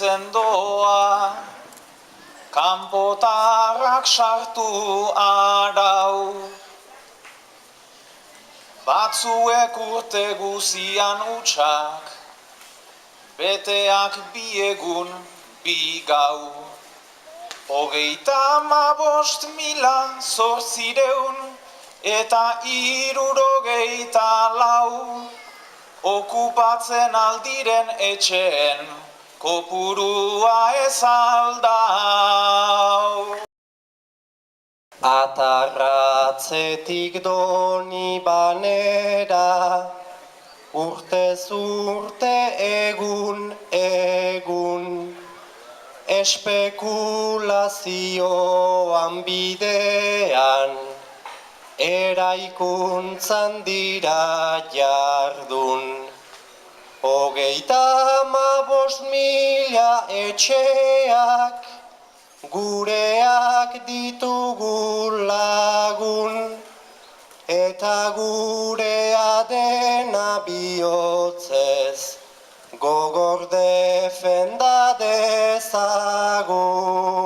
galtzen doa, kanpotarrak sartu arau. Batzuek urte guzian utxak, beteak bi egun, bi gau. 35.864 okupatzen aldiren etxeen kopurua ez aldau. Atarratzetik Donibanera, urtez urte egun, espekulazioan bidean, eraikuntzan dira jardun. 35.000 etxeak, gureak ditugu lagun, eta gurea dena bihotzez, gogor defenda dezagun.